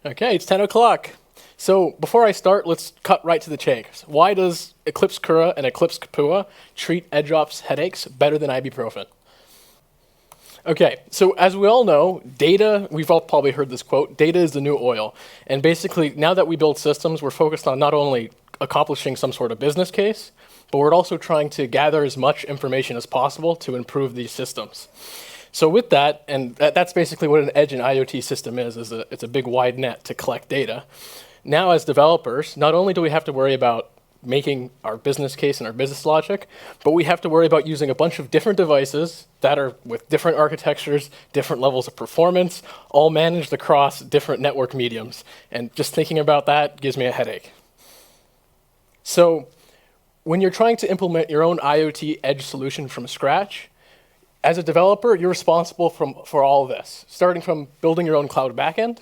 Okay, it's 10 o'clock. So before I start, let's cut right to the chase. Why does Eclipse Kura and Eclipse Kapua treat EdgeOps headaches better than ibuprofen? Okay, so as we all know, data, we've all probably heard this quote, data is the new oil. And basically, now that we build systems, we're focused on not only accomplishing some sort of business case, but we're also trying to gather as much information as possible to improve these systems. So with that, and that's basically what an edge and IoT system is it's a big wide net to collect data. Now as developers, not only do we have to worry about making our business case and our business logic, but we have to worry about using a bunch of different devices that are with different architectures, different levels of performance, all managed across different network mediums. And just thinking about that gives me a headache. So when you're trying to implement your own IoT edge solution from scratch, as a developer, you're responsible for all of this, starting from building your own cloud backend,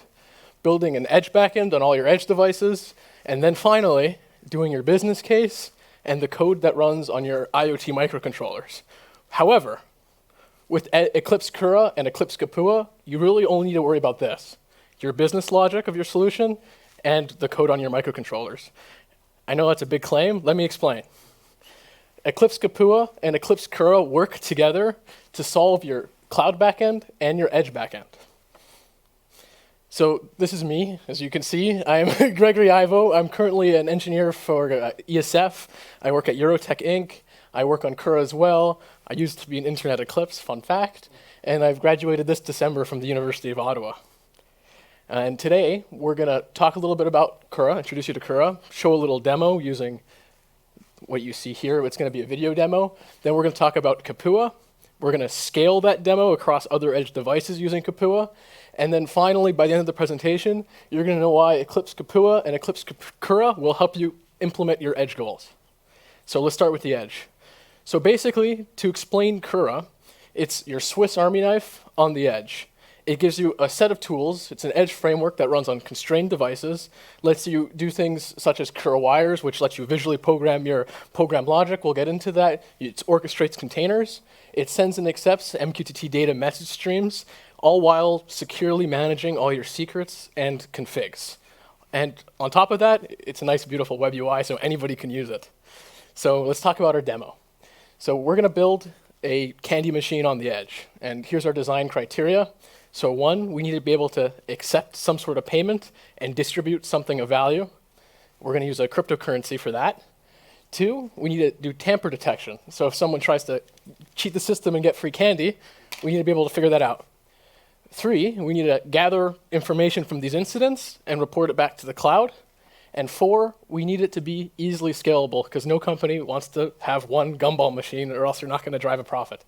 building an edge backend on all your edge devices, and then finally, doing your business case and the code that runs on your IoT microcontrollers. However, with Eclipse Kura and Eclipse Kapua, you really only need to worry about this, your business logic of your solution and the code on your microcontrollers. I know that's a big claim. Let me explain. Eclipse Kapua and Eclipse Kura work together to solve your cloud backend and your edge backend. So this is me, as you can see. I'm Gregory Ivo. I'm currently an engineer for ESF. I work at Eurotech Inc. I work on Kura as well. I used to be an intern at Eclipse, fun fact. And I've graduated this December from the University of Ottawa. And today, we're going to talk a little bit about Kura, introduce you to Kura, show a little demo using what you see here. It's going to be a video demo. Then we're going to talk about Kapua. We're going to scale that demo across other edge devices using Kapua. And then finally, by the end of the presentation, you're going to know why Eclipse Kapua and Eclipse Kura will help you implement your edge goals. So let's start with the edge. So basically, to explain Kura, it's your Swiss Army knife on the edge. It gives you a set of tools. It's an edge framework that runs on constrained devices, lets you do things such as Kura wires, which lets you visually program your program logic. We'll get into that. It orchestrates containers. It sends and accepts MQTT data message streams, all while securely managing all your secrets and configs. And on top of that, it's a nice, beautiful web UI, so anybody can use it. So let's talk about our demo. So we're going to build a candy machine on the edge. And here's our design criteria. So one, we need to be able to accept some sort of payment and distribute something of value. We're going to use a cryptocurrency for that. Two, we need to do tamper detection. So if someone tries to cheat the system and get free candy, we need to be able to figure that out. Three, we need to gather information from these incidents and report it back to the cloud. And four, we need it to be easily scalable because no company wants to have one gumball machine or else they're not going to drive a profit.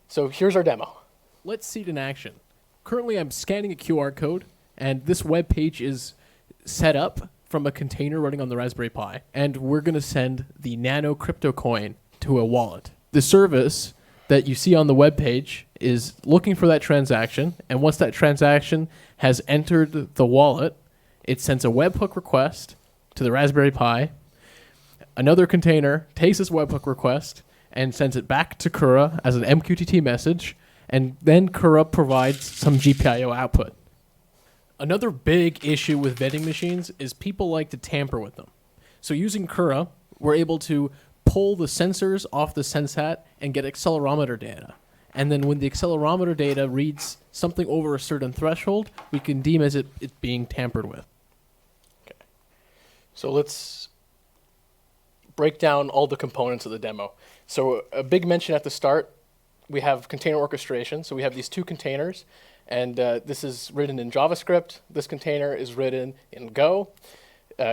So here's our demo. Let's see it in action. Currently, I'm scanning a QR code, and this web page is set up from a container running on the Raspberry Pi, and we're going to send the nano crypto coin to a wallet. The service that you see on the web page is looking for that transaction, and once that transaction has entered the wallet, it sends a webhook request to the Raspberry Pi. Another container takes this webhook request and sends it back to Kura as an MQTT message, and then Kura provides some GPIO output. Another big issue with vending machines is people like to tamper with them. So using Kura, we're able to pull the sensors off the SenseHat and get accelerometer data. And then when the accelerometer data reads something over a certain threshold, we can deem as it being tampered with. Okay. So let's break down all the components of the demo. So a big mention at the start, we have container orchestration. So we have these two containers, and this is written in JavaScript. This container is written in Go.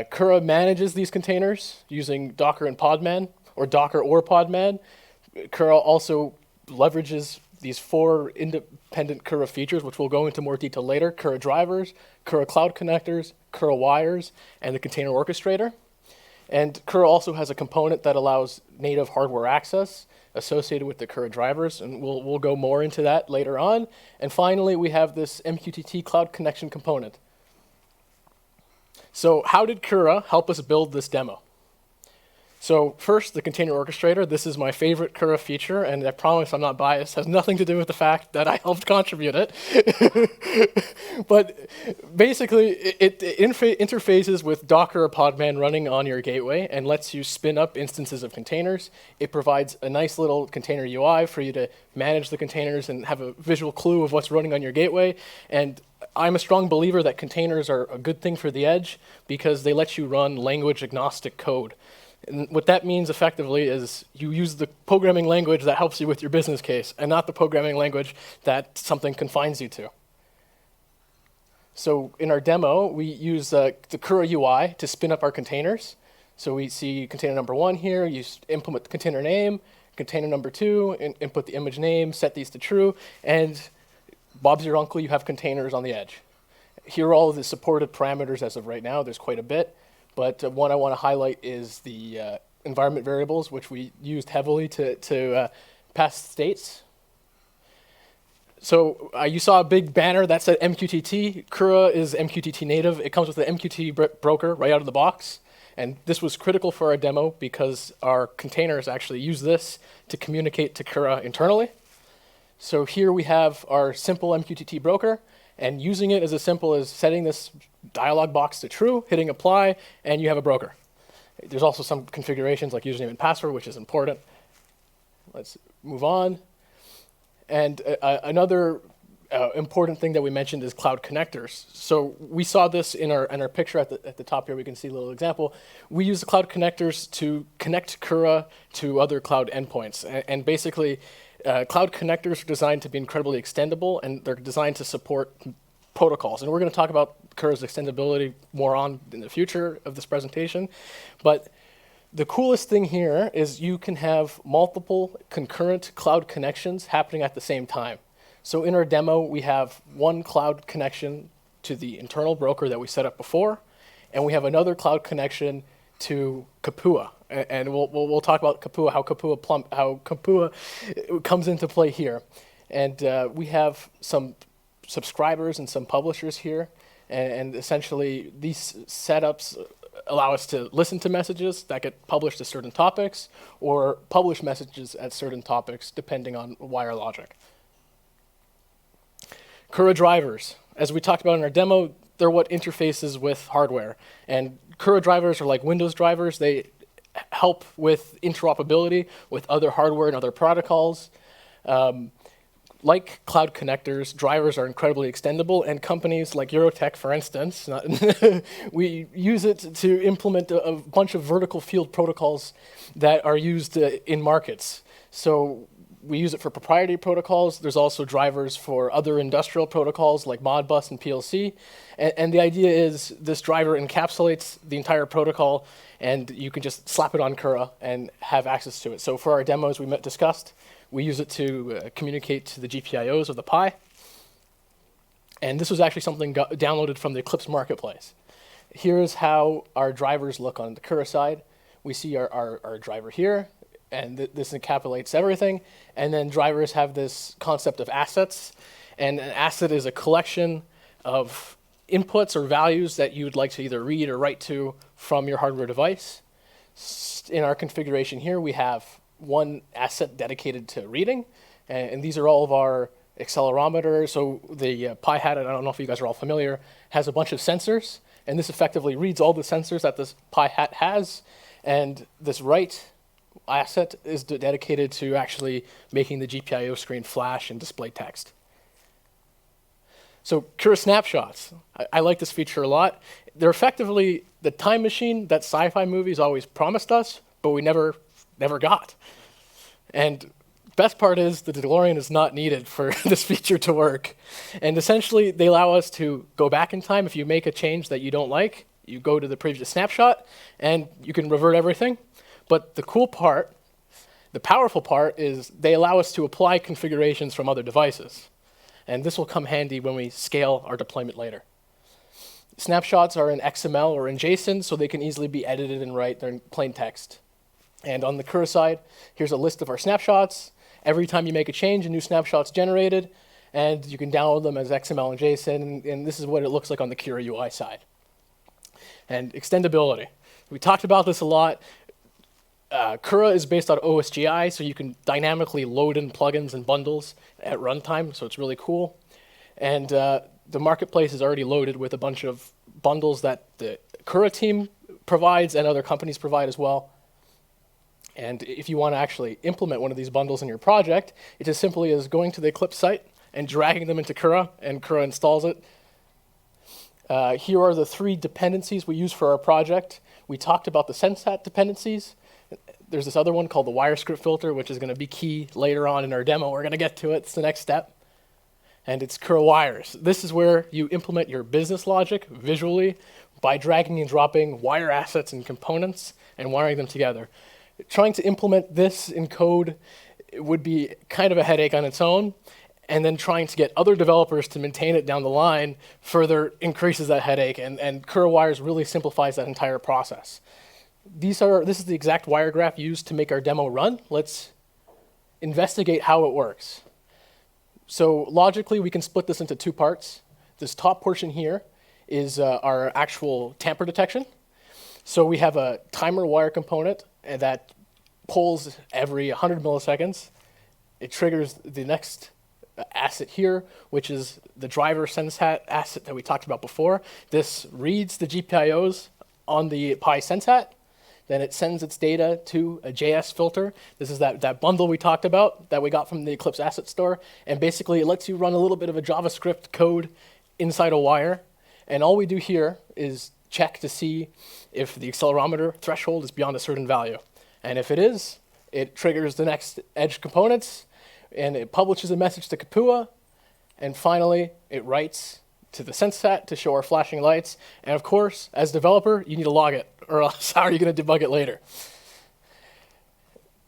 Kura manages these containers using Docker and Podman, or Docker or Podman. Kura also leverages these four independent Kura features, which we'll go into more detail later: Kura drivers, Kura cloud connectors, Kura wires, and the container orchestrator. And Kura also has a component that allows native hardware access associated with the Kura drivers, and we'll go more into that later on. And finally, we have this MQTT cloud connection component. So how did Kura help us build this demo? So first, the container orchestrator. This is my favorite Kura feature, and I promise I'm not biased. It has nothing to do with the fact that I helped contribute it. But basically, it interfaces with Docker or Podman running on your gateway and lets you spin up instances of containers. It provides a nice little container UI for you to manage the containers and have a visual clue of what's running on your gateway. And I'm a strong believer that containers are a good thing for the edge because they let you run language agnostic code. And what that means effectively is you use the programming language that helps you with your business case and not the programming language that something confines you to. So in our demo, we use the Kura UI to spin up our containers. So we see container number 1 here. You implement the container name, container number 2, input the image name, set these to true, and Bob's your uncle, you have containers on the edge. Here are all of the supported parameters as of right now. There's quite a bit. But one I want to highlight is the environment variables, which we used heavily to pass states. So you saw a big banner that said MQTT. Kura is MQTT native. It comes with an MQTT broker right out of the box. And this was critical for our demo because our containers actually use this to communicate to Kura internally. So here we have our simple MQTT broker, and using it is as simple as setting this dialog box to true, hitting apply, and you have a broker. There's also some configurations like username and password, which is important. Let's move on. And another important thing that we mentioned is cloud connectors. So we saw this in our picture at the top here. We can see a little example. We use the cloud connectors to connect Kura to other cloud endpoints. And basically, cloud connectors are designed to be incredibly extendable, and they're designed to support protocols. And we're going to talk about Kura's extendability more on in the future of this presentation. But the coolest thing here is you can have multiple concurrent cloud connections happening at the same time. So in our demo, we have one cloud connection to the internal broker that we set up before, and we have another cloud connection to Kapua. And we'll talk about Kapua, how Kapua comes into play here. And we have some subscribers and some publishers here, and essentially these setups allow us to listen to messages that get published to certain topics or publish messages at certain topics depending on wire logic. Kura drivers, as we talked about in our demo, they're what interfaces with hardware. And Kura drivers are like Windows drivers. They help with interoperability with other hardware and other protocols. Like cloud connectors, drivers are incredibly extendable, and companies like Eurotech, for instance, we use it to implement a bunch of vertical field protocols that are used in markets. So we use it for proprietary protocols. There's also drivers for other industrial protocols like Modbus and PLC. And the idea is this driver encapsulates the entire protocol, and you can just slap it on Kura and have access to it. So for our demos we discussed, we use it to communicate to the GPIOs of the Pi. And this was actually something downloaded from the Eclipse marketplace. Here's how our drivers look on the Kura side. We see our driver here, and this encapsulates everything. And then drivers have this concept of assets. And an asset is a collection of inputs or values that you would like to either read or write to from your hardware device. In our configuration here, we have one asset dedicated to reading, and these are all of our accelerometers. So the Pi Hat, I don't know if you guys are all familiar, has a bunch of sensors, and this effectively reads all the sensors that this Pi Hat has, and this write asset is dedicated to actually making the GPIO screen flash and display text. So Kura snapshots, I like this feature a lot. They're effectively the time machine that sci-fi movies always promised us, but we never got. And best part is the DeLorean is not needed for this feature to work. And essentially, they allow us to go back in time. If you make a change that you don't like, you go to the previous snapshot, and you can revert everything. But the cool part, the powerful part, is they allow us to apply configurations from other devices. And this will come handy when we scale our deployment later. Snapshots are in XML or in JSON, so they can easily be edited and write. They're in plain text. And on the Kura side, here's a list of our snapshots. Every time you make a change, a new snapshot's generated, and you can download them as XML and JSON, and this is what it looks like on the Kura UI side. And extendability. We talked about this a lot. Kura is based on OSGI, so you can dynamically load in plugins and bundles at runtime, so it's really cool. And the marketplace is already loaded with a bunch of bundles that the Kura team provides and other companies provide as well. And if you want to actually implement one of these bundles in your project, it's as simply as going to the Eclipse site and dragging them into Kura, and Kura installs it. Here are the 3 dependencies we use for our project. We talked about the Sensat dependencies. There's this other one called the wire script filter, which is going to be key later on in our demo. We're going to get to it. It's the next step. And it's Kura wires. This is where you implement your business logic visually by dragging and dropping wire assets and components and wiring them together. Trying to implement this in code would be kind of a headache on its own, and then trying to get other developers to maintain it down the line further increases that headache, and Kura wires really simplifies that entire process. This is the exact wire graph used to make our demo run. Let's investigate how it works. So logically, we can split this into 2 parts. This top portion here is our actual tamper detection. So we have a timer wire component that pulls every 100 milliseconds. It triggers the next asset here, which is the driver Sensat asset that we talked about before. This reads the GPIOs on the Pi Sensat. Then it sends its data to a JS filter. This is that bundle we talked about that we got from the Eclipse Asset Store. And basically, it lets you run a little bit of a JavaScript code inside a wire. And all we do here is check to see if the accelerometer threshold is beyond a certain value. And if it is, it triggers the next edge components, and it publishes a message to Kapua. And finally, it writes to the Sensat to show our flashing lights. And of course, as a developer, you need to log it, or else how are you going to debug it later?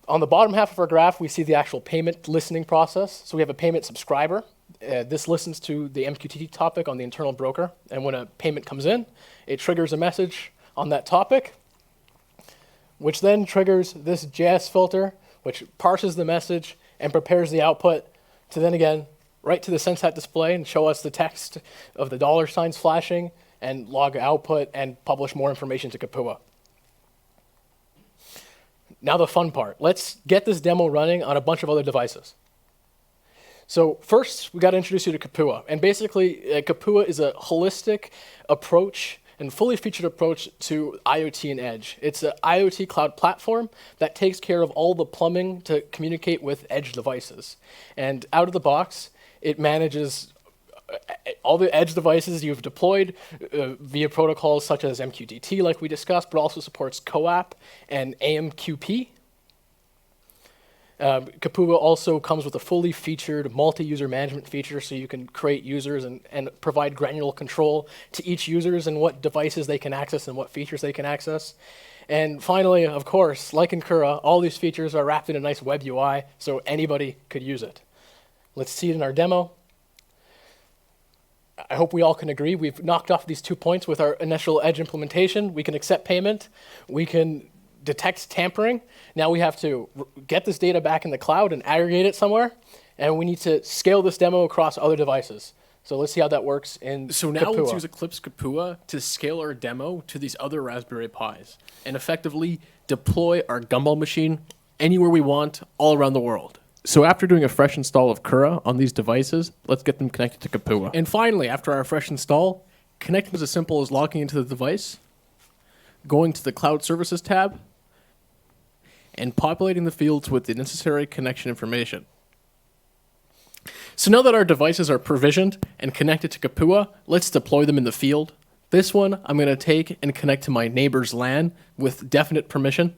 On the bottom half of our graph, we see the actual payment listening process. So we have a payment subscriber. This listens to the MQTT topic on the internal broker. And when a payment comes in, it triggers a message on that topic, which then triggers this JS filter, which parses the message and prepares the output to then again write to the Sensat display and show us the text of the dollar signs flashing and log output and publish more information to Kapua. Now the fun part. Let's get this demo running on a bunch of other devices. So first, we got to introduce you to Kapua. And basically, Kapua is a holistic approach and fully featured approach to IoT and Edge. It's an IoT cloud platform that takes care of all the plumbing to communicate with Edge devices. And out of the box, it manages all the Edge devices you've deployed via protocols such as MQTT, like we discussed, but also supports CoAP and AMQP. Kapua also comes with a fully featured multi-user management feature, so you can create users and provide granular control to each users and what devices they can access and what features they can access. And finally, of course, like in Kura, all these features are wrapped in a nice web UI, so anybody could use it. Let's see it in our demo. I hope we all can agree. We've knocked off these 2 points with our initial Edge implementation. We can accept payment. We can detect tampering. Now we have to get this data back in the cloud and aggregate it somewhere. And we need to scale this demo across other devices. So let's see how that works in So now Kapua. let's use Eclipse Kapua to scale our demo to these other Raspberry Pis and effectively deploy our gumball machine anywhere we want all around the world. So after doing a fresh install of Kura on these devices, let's get them connected to Kapua. And finally, after our fresh install, connecting is as simple as logging into the device, going to the Cloud Services tab, and populating the fields with the necessary connection information. So now that our devices are provisioned and connected to Kapua, let's deploy them in the field. This one I'm going to take and connect to my neighbor's LAN with definite permission.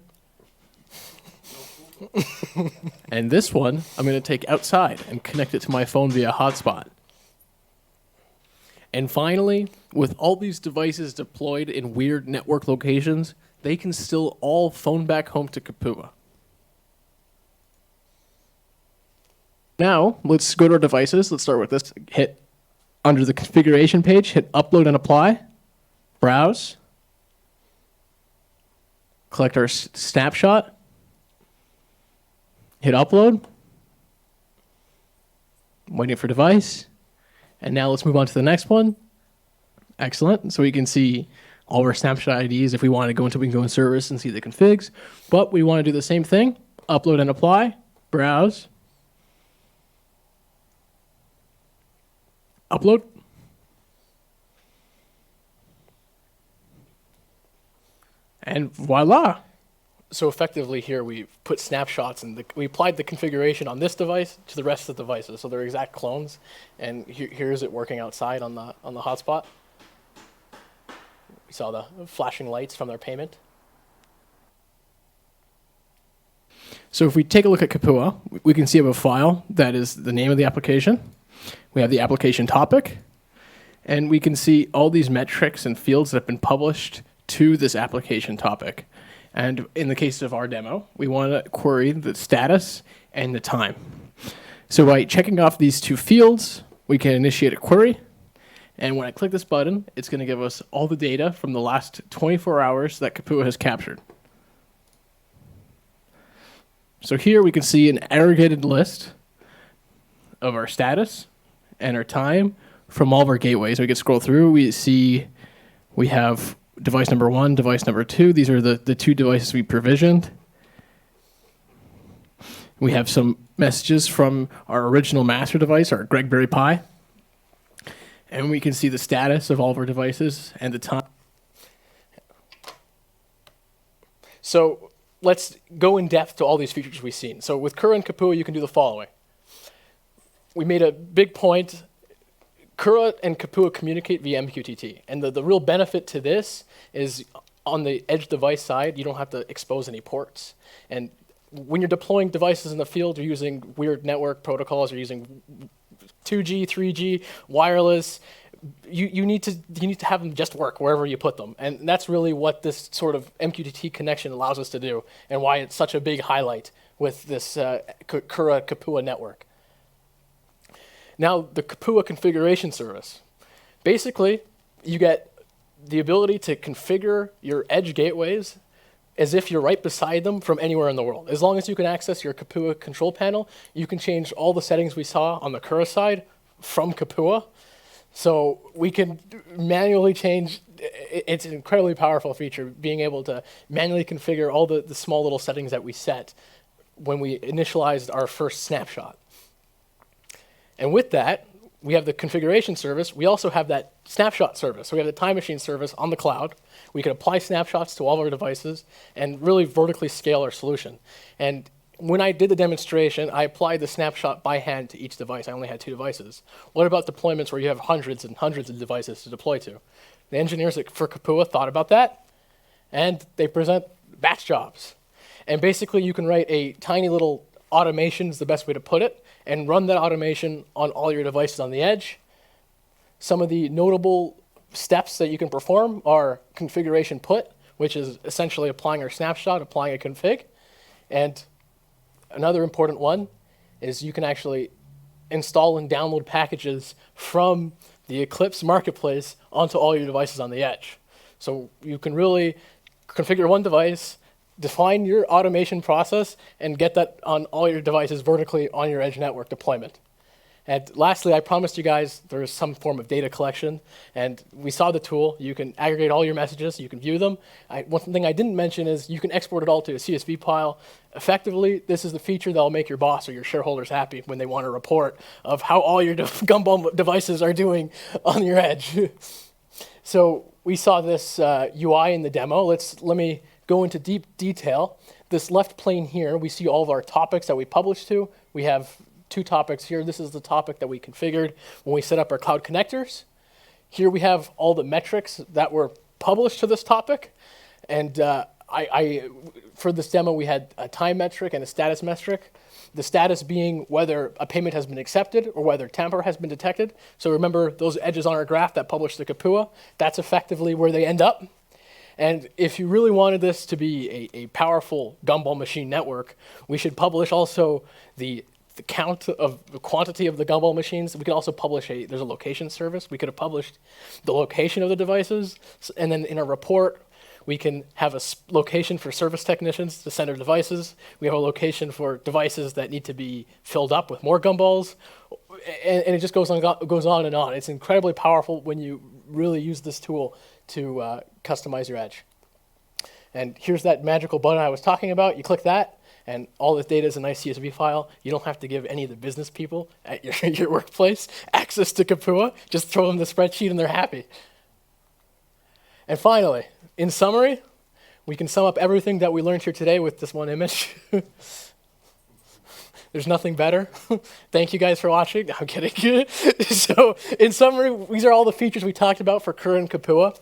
And this one I'm going to take outside and connect it to my phone via hotspot. And finally, with all these devices deployed in weird network locations, they can still all phone back home to Kapua. Now, let's go to our devices. Let's start with this. Hit under the configuration page, hit upload and apply, browse, collect our snapshot, hit upload, waiting for device, and now let's move on to the next one. Excellent. So we can see all of our snapshot IDs. If we want to go into, we can go in service and see the configs. But we want to do the same thing, upload and apply, browse, upload. And voila. So effectively here we put snapshots and we applied the configuration on this device to the rest of the devices. So they're exact clones. And here's it working outside on the hotspot. We saw the flashing lights from their payment. So if we take a look at Kapua, we can see we have a file that is the name of the application. We have the application topic. And we can see all these metrics and fields that have been published to this application topic. And in the case of our demo, we want to query the status and the time. So by checking off these two fields, we can initiate a query. And when I click this button, it's going to give us all the data from the last 24 hours that Kapua has captured. So here we can see an aggregated list of our status and our time from all of our gateways. We can scroll through. We see we have device number 1, device number 2. These are the two devices we provisioned. We have some messages from our original master device, our Gregory Pi. And we can see the status of all of our devices and the time. So let's go in depth to all these features we've seen. So with Kura and Kapua, you can do the following. We made a big point. Kura and Kapua communicate via MQTT. And the real benefit to this is on the edge device side, you don't have to expose any ports. And when you're deploying devices in the field, you're using weird network protocols, you're using 2G, 3G, wireless. You need to have them just work wherever you put them. And that's really what this sort of MQTT connection allows us to do and why it's such a big highlight with this Kura Kapua network. Now, the Kapua configuration service. Basically, you get the ability to configure your edge gateways as if you're right beside them from anywhere in the world. As long as you can access your Kapua control panel, you can change all the settings we saw on the Kura side from Kapua. So we can manually change. It's an incredibly powerful feature, being able to manually configure all the small little settings that we set when we initialized our first snapshot. And with that, we have the configuration service. We also have that snapshot service. So we have the time machine service on the cloud. We can apply snapshots to all of our devices and really vertically scale our solution. And when I did the demonstration, I applied the snapshot by hand to each device. I only had 2 devices. What about deployments where you have hundreds and hundreds of devices to deploy to? The engineers for Kapua thought about that, and they present batch jobs. And basically, you can write a tiny little automation, is the best way to put it, and run that automation on all your devices on the edge. Some of the notable steps that you can perform are configuration put, which is essentially applying our snapshot, applying a config. And another important one is you can actually install and download packages from the Eclipse marketplace onto all your devices on the edge. So you can really configure one device, define your automation process, and get that on all your devices vertically on your edge network deployment. And lastly, I promised you guys there is some form of data collection, and we saw the tool. You can aggregate all your messages, you can view them. One thing I didn't mention is you can export it all to a CSV file. Effectively, this is the feature that will make your boss or your shareholders happy when they want a report of how all your gumball devices are doing on your edge. So we saw this UI in the demo. Let me go into deep detail. This left plane here, we see all of our topics that we published to. We have 2 topics here. This is the topic that we configured when we set up our cloud connectors. Here we have all the metrics that were published to this topic. And for this demo, we had a time metric and a status metric. The status being whether a payment has been accepted or whether tamper has been detected. So remember those edges on our graph that published the Kapua, that's effectively where they end up. And if you really wanted this to be a powerful gumball machine network, we should publish also the count of the quantity of the gumball machines. We could also publish there's a location service. We could have published the location of the devices. And then in a report, we can have a location for service technicians to send their devices. We have a location for devices that need to be filled up with more gumballs. And it just goes on and on. It's incredibly powerful when you really use this tool to customize your edge. And here's that magical button I was talking about. You click that, and all this data is a nice CSV file. You don't have to give any of the business people at your workplace access to Kapua. Just throw them the spreadsheet and they're happy. And finally, in summary, we can sum up everything that we learned here today with this one image. There's nothing better. Thank you guys for watching. I'm kidding. So in summary, these are all the features we talked about for Kura and Kapua.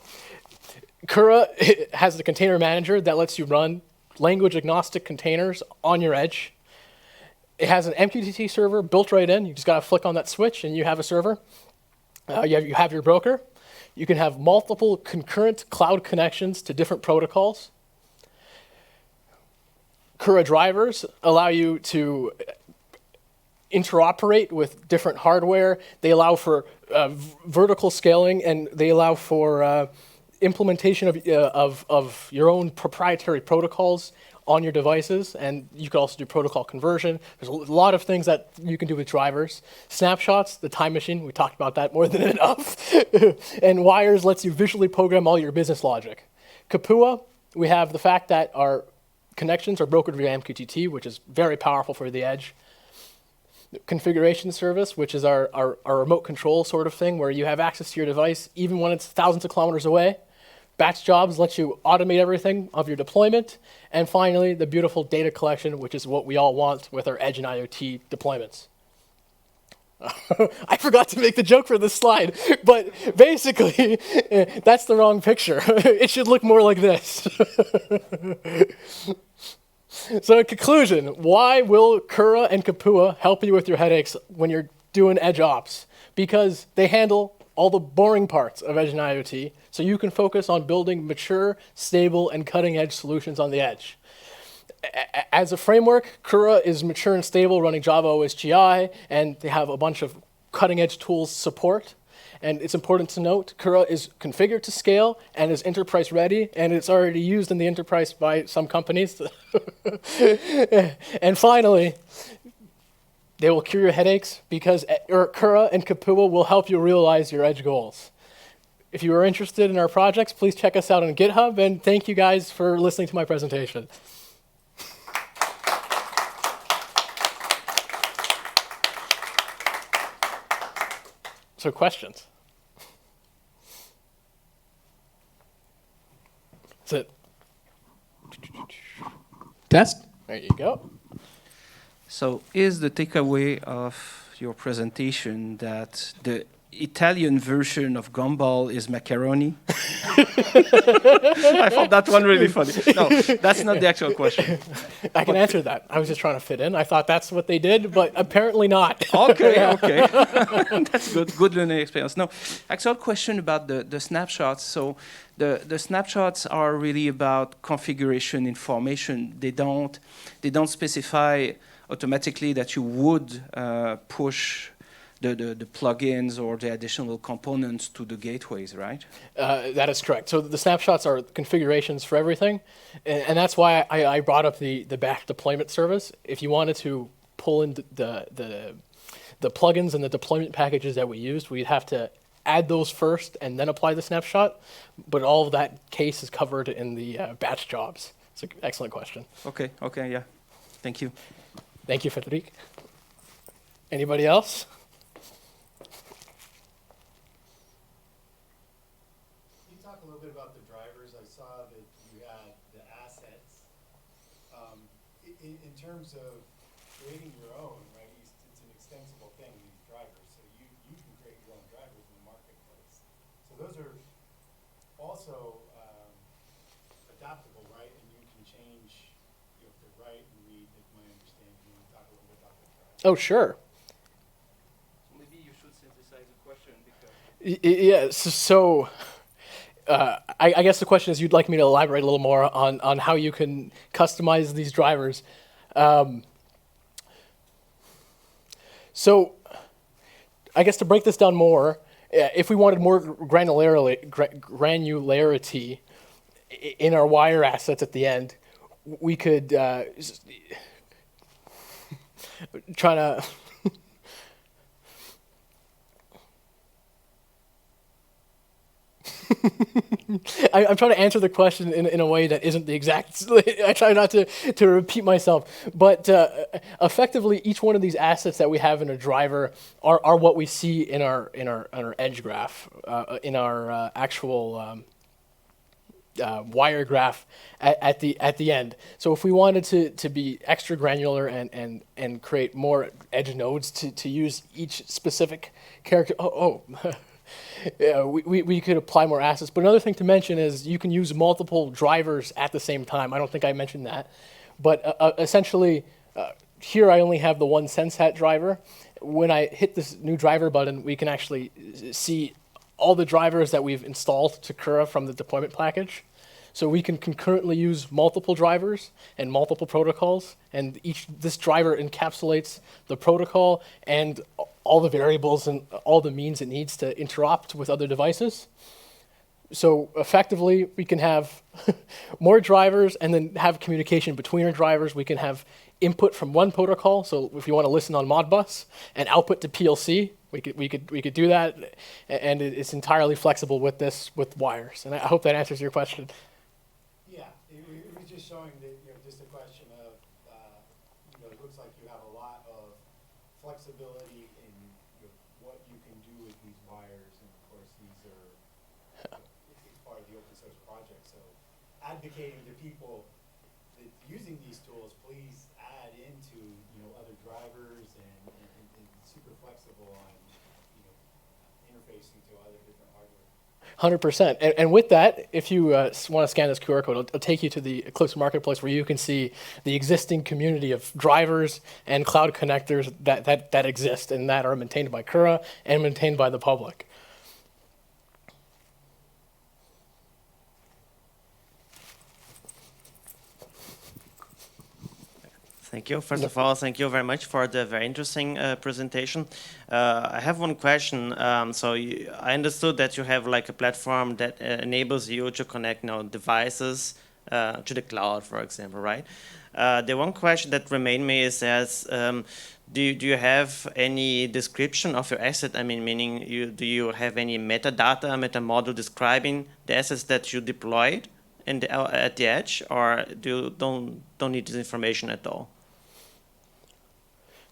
Kura has the container manager that lets you run language-agnostic containers on your edge. It has an MQTT server built right in. You just got to flick on that switch and you have a server. You have your broker. You can have multiple concurrent cloud connections to different protocols. Kura drivers allow you to interoperate with different hardware. They allow for vertical scaling, and they allow for implementation of your own proprietary protocols on your devices, and you can also do protocol conversion. There's a lot of things that you can do with drivers. Snapshots, the time machine, we talked about that more than enough. And wires lets you visually program all your business logic. Kapua, we have the fact that our connections are brokered via MQTT, which is very powerful for the edge. Configuration service, which is our remote control sort of thing, where you have access to your device even when it's thousands of kilometers away. Batch jobs lets you automate everything of your deployment. And finally, the beautiful data collection, which is what we all want with our edge and IoT deployments. I forgot to make the joke for this slide, but basically, that's the wrong picture. It should look more like this. So in conclusion, why will Kura and Kapua help you with your headaches when you're doing EdgeOps? Because they handle all the boring parts of Edge and IoT, so you can focus on building mature, stable, and cutting-edge solutions on the edge. As a framework, Kura is mature and stable, running Java OSGI, and they have a bunch of cutting-edge tools support. And it's important to note, Kura is configured to scale and is enterprise ready, and it's already used in the enterprise by some companies. And finally, they will cure your headaches because Kura and Kapua will help you realize your edge goals. If you are interested in our projects, please check us out on GitHub, and thank you guys for listening to my presentation. So questions? That's it. Test? There you go. So is the takeaway of your presentation that the Italian version of gumball is macaroni? I found that one really funny. No, that's not the actual question. I can answer that. I was just trying to fit in. I thought that's what they did, but apparently not. Okay. That's good. Good learning experience. No, actual question about the snapshots. So the snapshots are really about configuration information. They don't specify automatically that you would push the plugins or the additional components to the gateways, right? That is correct. So the snapshots are configurations for everything, and that's why I brought up the batch deployment service. If you wanted to pull in the plugins and the deployment packages that we used, we'd have to add those first and then apply the snapshot. But all of that case is covered in the batch jobs. It's an excellent question. Okay, yeah. Thank you. Thank you, Frederic. Anybody else? A little bit about the drivers. I saw that you had the assets. In terms of creating your own, right? It's an extensible thing, these drivers. So you can create your own drivers in the marketplace. So those are also adaptable, right? And you can change if they're right and read, if my understanding. You want to talk a little bit about the drivers? Oh, sure. Maybe you should synthesize the question because. Yeah. So. I guess the question is, you'd like me to elaborate a little more on how you can customize these drivers. So I guess to break this down more, if we wanted more granularity in our wire assets at the end, we could try to... I'm trying to answer the question in a way that isn't the exact. I try not to repeat myself, but effectively, each one of these assets that we have in a driver are what we see in our edge graph, in our actual wire graph at the end. So if we wanted to be extra granular and create more edge nodes to use each specific character. Yeah, we could apply more assets. But another thing to mention is you can use multiple drivers at the same time. I don't think I mentioned that. But essentially, here I only have the one SenseHat driver. When I hit this new driver button, we can actually see all the drivers that we've installed to Kura from the deployment package. So we can concurrently use multiple drivers and multiple protocols, and this driver encapsulates the protocol and all the variables and all the means it needs to interact with other devices. So effectively, we can have more drivers and then have communication between our drivers. We can have input from one protocol. So if you want to listen on Modbus and output to PLC, we could do that, and it's entirely flexible with wires. And I hope that answers your question. Yeah, it was just showing that, just a question of, it looks like you have a lot of flexibility in what you can do with these wires, and of course these are, it's part of the open source project, so advocating to people that using these tools, please add into, other drivers and super flexible on, interfacing to other different hardware. 100%. And with that, if you want to scan this QR code, it'll take you to the Eclipse Marketplace where you can see the existing community of drivers and cloud connectors that exist and that are maintained by Kura and maintained by the public. Thank you. First of all, thank you very much for the very interesting presentation. I have one question. I understood that you have like a platform that enables you to connect devices to the cloud, for example, right? The one question that remained me is do you have any description of your asset? I mean, meaning do you have any metadata, meta model describing the assets that you deployed at the edge, or you don't need this information at all?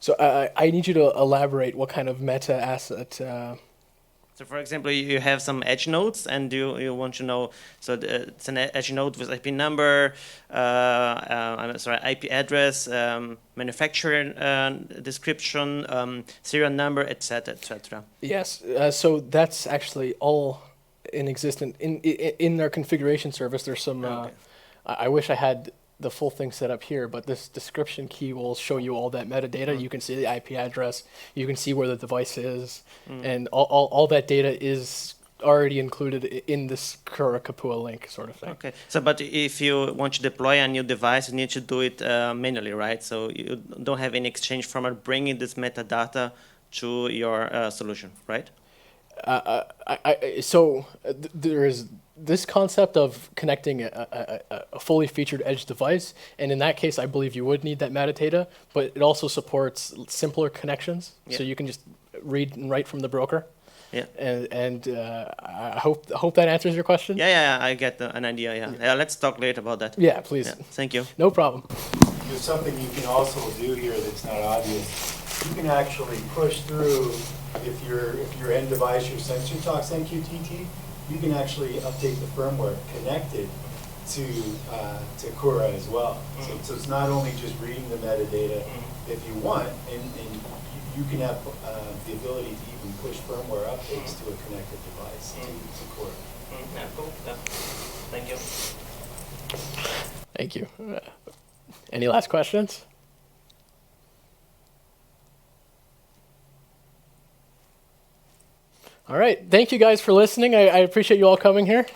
So I need you to elaborate what kind of meta asset. So for example, you have some edge nodes and you want to know, so it's an edge node with IP number, IP address, manufacturer description, serial number, etc., etc. Yes, so that's actually all in existence. In their configuration service, there's some, Okay. I wish I had the full thing set up here, but this description key will show you all that metadata. You can see the IP address, you can see where the device is, and all that data is already included in this Kura Kapua link sort of thing. Okay, so but if you want to deploy a new device, you need to do it manually, right? So you don't have any exchange from bringing this metadata to your solution, right? There is this concept of connecting a fully featured edge device, and in that case, I believe you would need that metadata, but it also supports simpler connections, so you can just read and write from the broker. Yeah. And I hope that answers your question. Yeah, I get an idea. Yeah, let's talk later about that. Yeah, please. Yeah, thank you. No problem. There's something you can also do here that's not obvious. You can actually push through, if your end device, your sensor talks MQTT, you can actually update the firmware connected to Kura as well. So it's not only just reading the metadata if you want, and you can have the ability to even push firmware updates to a connected device to Kura. Yeah, cool. Yeah. Thank you. Thank you. Any last questions? All right. Thank you guys for listening. I appreciate you all coming here.